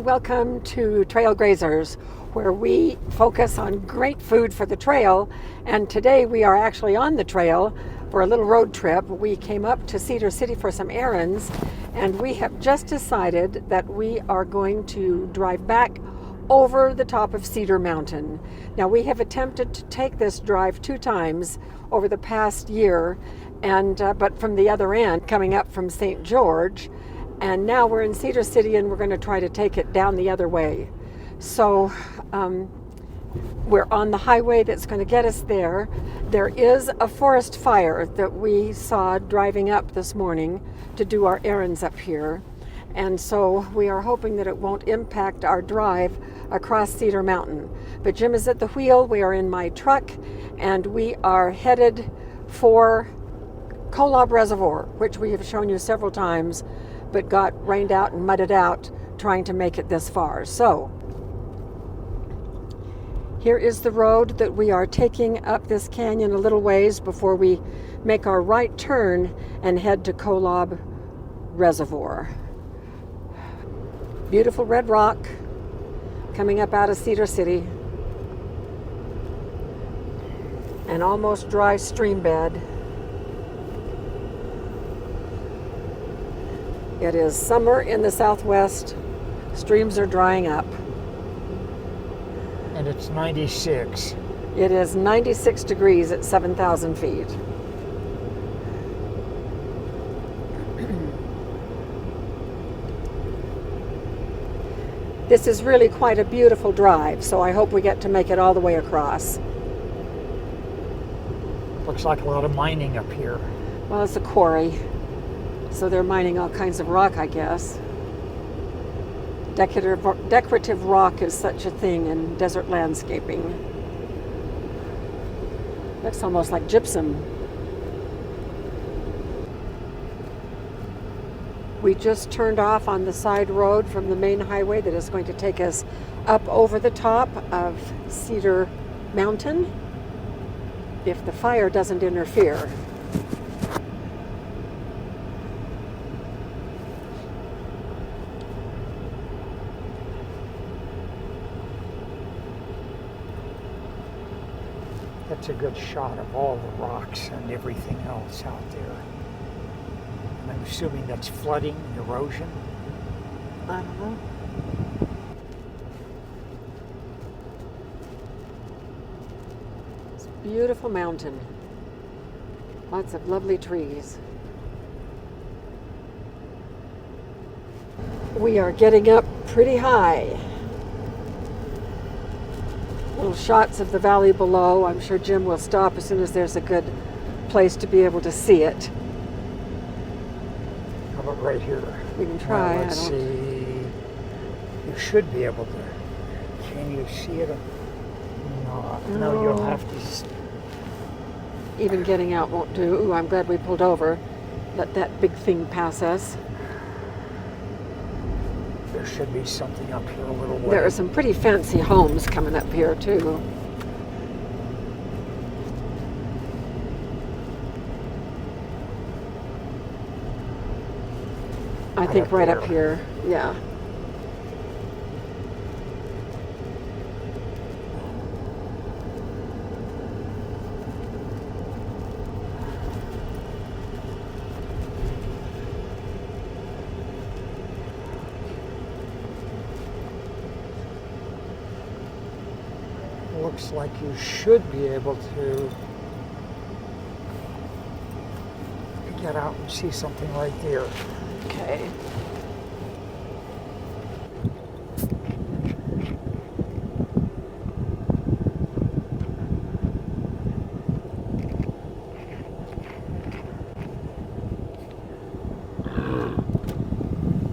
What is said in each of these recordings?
welcome to Trail Grazers, where we focus on great food for the trail. And today we are actually on the trail for a little road trip. We came up to Cedar City for some errands, and we have just decided that we are going to drive back over the top of Cedar Mountain. Now, we have attempted to take this drive 2 times over the past year, and but from the other end, coming up from St. George. And now we're in Cedar City, and we're going to try to take it down the other way. So we're on the highway that's going to get us there. There is a forest fire that we saw driving up this morning to do our errands up here. And so we are hoping that it won't impact our drive across Cedar Mountain. But Jim is at the wheel, we are in my truck, and we are headed for Kolob Reservoir, which we have shown you several times, but got rained out and mudded out trying to make it this far. So here is the road that we are taking up this canyon a little ways before we make our right turn and head to Kolob Reservoir. Beautiful red rock coming up out of Cedar City. An almost dry stream bed. It is summer in the southwest. Streams are drying up. And it's 96. It is 96 degrees at 7,000 feet. This is really quite a beautiful drive, so I hope we get to make it all the way across. Looks like a lot of mining up here. Well, it's a quarry, so they're mining all kinds of rock, I guess. Decorative rock is such a thing in desert landscaping. Looks almost like gypsum. We just turned off on the side road from the main highway that is going to take us up over the top of Cedar Mountain, if the fire doesn't interfere. That's a good shot of all the rocks and everything else out there. And I'm assuming that's flooding, erosion. I don't know. It's a beautiful mountain. Lots of lovely trees. We are getting up pretty high. Little shots of the valley below. I'm sure Jim will stop as soon as there's a good place to be able to see it. How about right here? We can try. Well, let's see. You should be able to. Can you see it? No, you'll have to. Even getting out won't do. Ooh, I'm glad we pulled over. Let that big thing pass us. There should be something up here a little way. There are some pretty fancy homes coming up here, too. I think right up here, yeah. Looks like you should be able to get out and see something right there. Okay.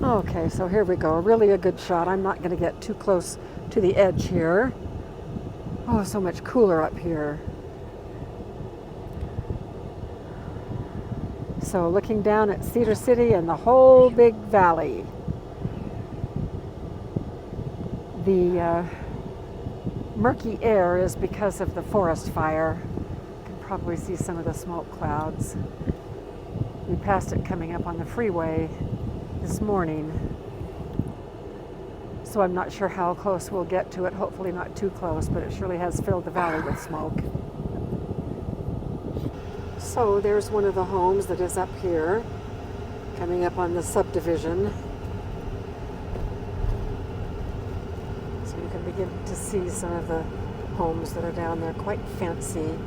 Okay, so here we go. Really a good shot. I'm not going to get too close to the edge here. Oh, so much cooler up here. So looking down at Cedar City and the whole big valley. The murky air is because of the forest fire. You can probably see some of the smoke clouds. We passed it coming up on the freeway this morning. So I'm not sure how close we'll get to it. Hopefully not too close, but it surely has filled the valley with smoke. So there's one of the homes that is up here, coming up on the subdivision. So you can begin to see some of the homes that are down there, quite fancy.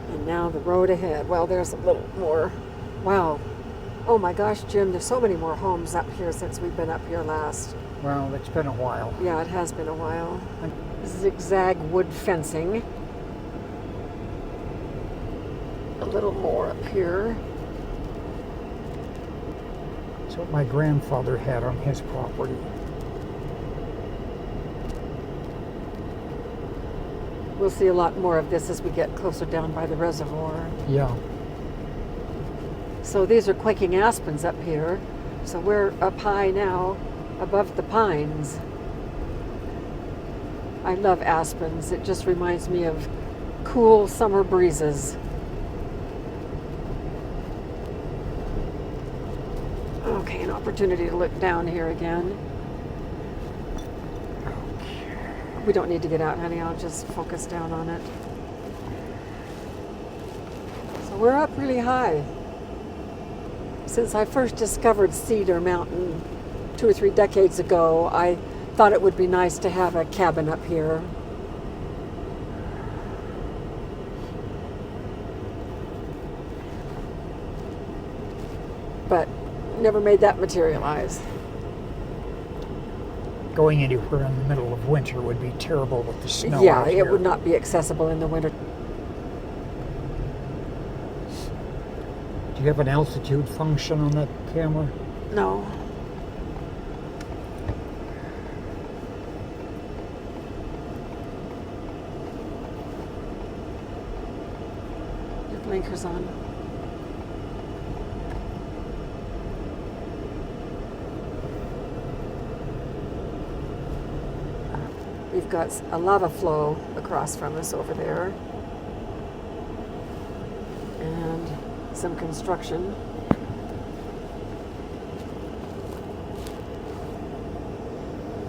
And now the road ahead. Well, there's a little more. Wow. Oh my gosh, Jim, there's so many more homes up here since we've been up here last. Well, it's been a while. Yeah, it has been a while. Zigzag wood fencing. A little more up here. That's what my grandfather had on his property. We'll see a lot more of this as we get closer down by the reservoir. Yeah. So these are quaking aspens up here. So we're up high now, above the pines. I love aspens. It just reminds me of cool summer breezes. Okay, an opportunity to look down here again. We don't need to get out, honey. I'll just focus down on it. So we're up really high. Since I first discovered Cedar Mountain 2 or 3 decades ago, I thought it would be nice to have a cabin up here. But never made that materialize. Going anywhere in the middle of winter would be terrible with the snow. Yeah, out it here. would not be accessible in the winter. Do you have an altitude function on that camera? No. Your blinkers on. We've got a lava flow across from us over there. And some construction.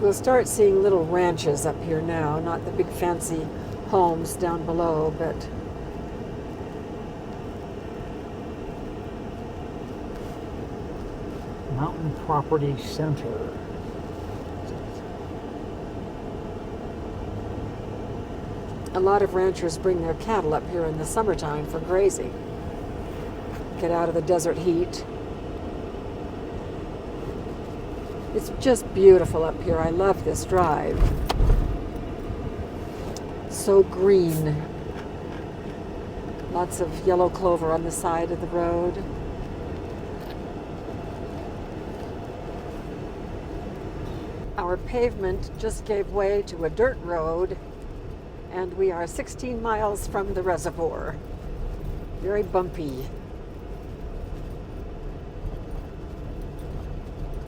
We'll start seeing little ranches up here now, not the big fancy homes down below, but Mountain Property Center. a lot of ranchers bring their cattle up here in the summertime for grazing. Get out of the desert heat. It's just beautiful up here. I love this drive. So green. Lots of yellow clover on the side of the road. Our pavement just gave way to a dirt road, and we are 16 miles from the reservoir. Very bumpy.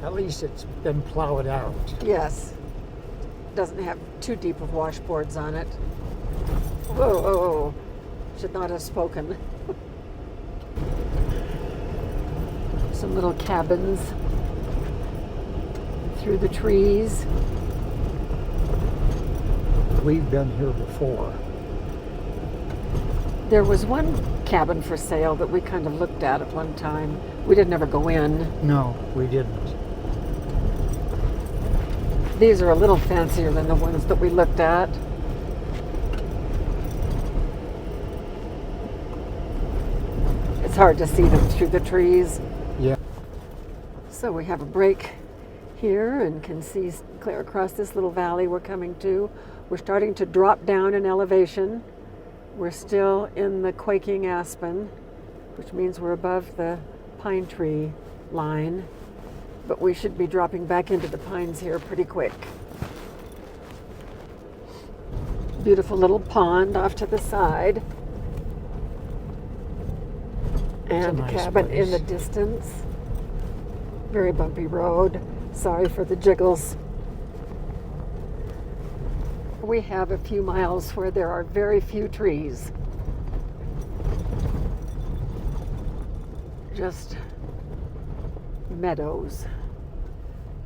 At least it's been plowed out. Yes. Doesn't have too deep of washboards on it. Whoa, whoa, whoa. Should not have spoken. Some little cabins through the trees. We've been here before. There was one cabin for sale that we kind of looked at one time. We didn't ever go in. No, we didn't. These are a little fancier than the ones that we looked at. It's hard to see them through the trees. Yeah. So we have a break here and can see clear across this little valley we're coming to. We're starting to drop down in elevation. We're still in the quaking aspen, which means we're above the pine tree line, but we should be dropping back into the pines here pretty quick. Beautiful little pond off to the side. And a nice cabin place. in the distance. Very bumpy road. Sorry for the jiggles. We have a few miles where there are very few trees. Just meadows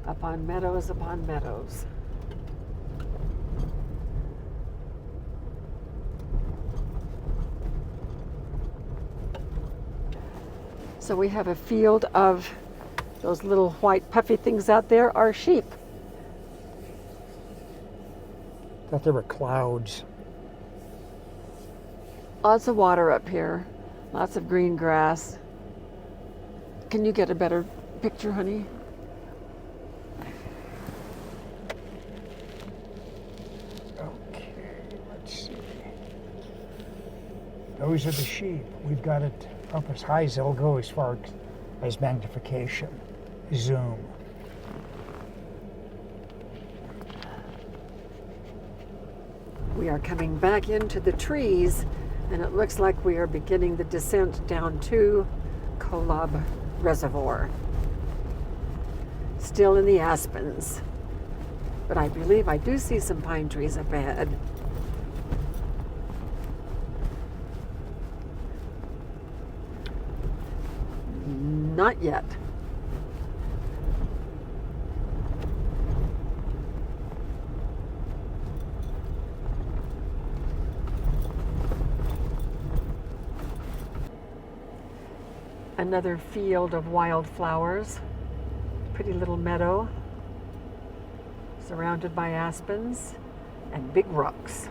upon meadows upon meadows. So we have a field of those little white puffy things out there are sheep. Thought there were clouds. Lots of water up here, lots of green grass. Can you get a better picture, honey? Okay, let's see. Those are the sheep. We've got it up as high as they'll go as far as magnification, zoom. We are coming back into the trees, and it looks like we are beginning the descent down to Kolob Reservoir. Still in the aspens, but I believe I do see some pine trees up ahead. Not yet. Another field of wildflowers, pretty little meadow, surrounded by aspens and big rocks.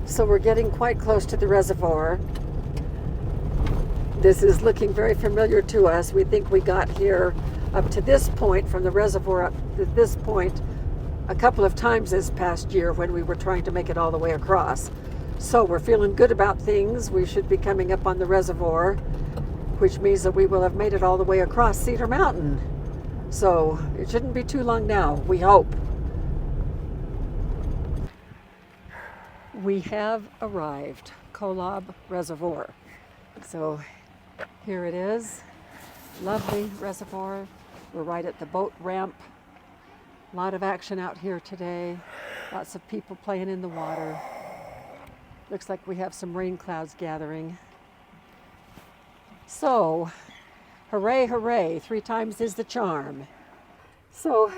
So we're getting quite close to the reservoir. This is looking very familiar to us. We think we got here up to this point, from the reservoir up to this point, a couple of times this past year when we were trying to make it all the way across. So we're feeling good about things. We should be coming up on the reservoir, which means that we will have made it all the way across Cedar Mountain. So it shouldn't be too long now, we hope. We have arrived, Kolob Reservoir. So here it is, lovely reservoir. We're right at the boat ramp. A lot of action out here today. Lots of people playing in the water. Looks like we have some rain clouds gathering. So, hooray, hooray, 3 times is the charm. So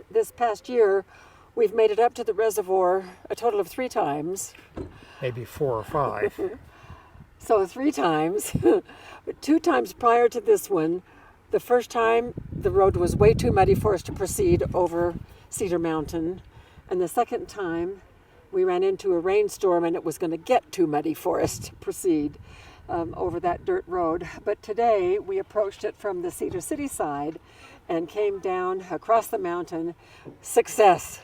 this past year, we've made it up to the reservoir a total of 3 times. Maybe 4 or 5. So 3 times, but 2 times prior to this one. The first time, the road was way too muddy for us to proceed over Cedar Mountain. And the second time, we ran into a rainstorm and it was going to get too muddy for us to proceed over that dirt road. But today, we approached it from the Cedar City side and came down across the mountain. Success.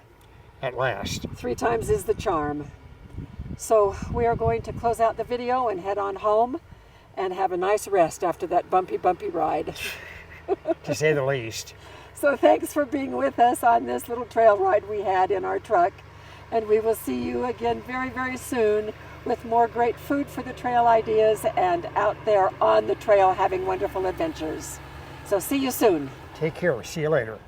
At last. 3 times is the charm. So we are going to close out the video and head on home and have a nice rest after that bumpy ride. To say the least. So thanks for being with us on this little trail ride we had in our truck. And we will see you again very, very soon with more great food for the trail ideas and out there on the trail having wonderful adventures. So see you soon. Take care. See you later.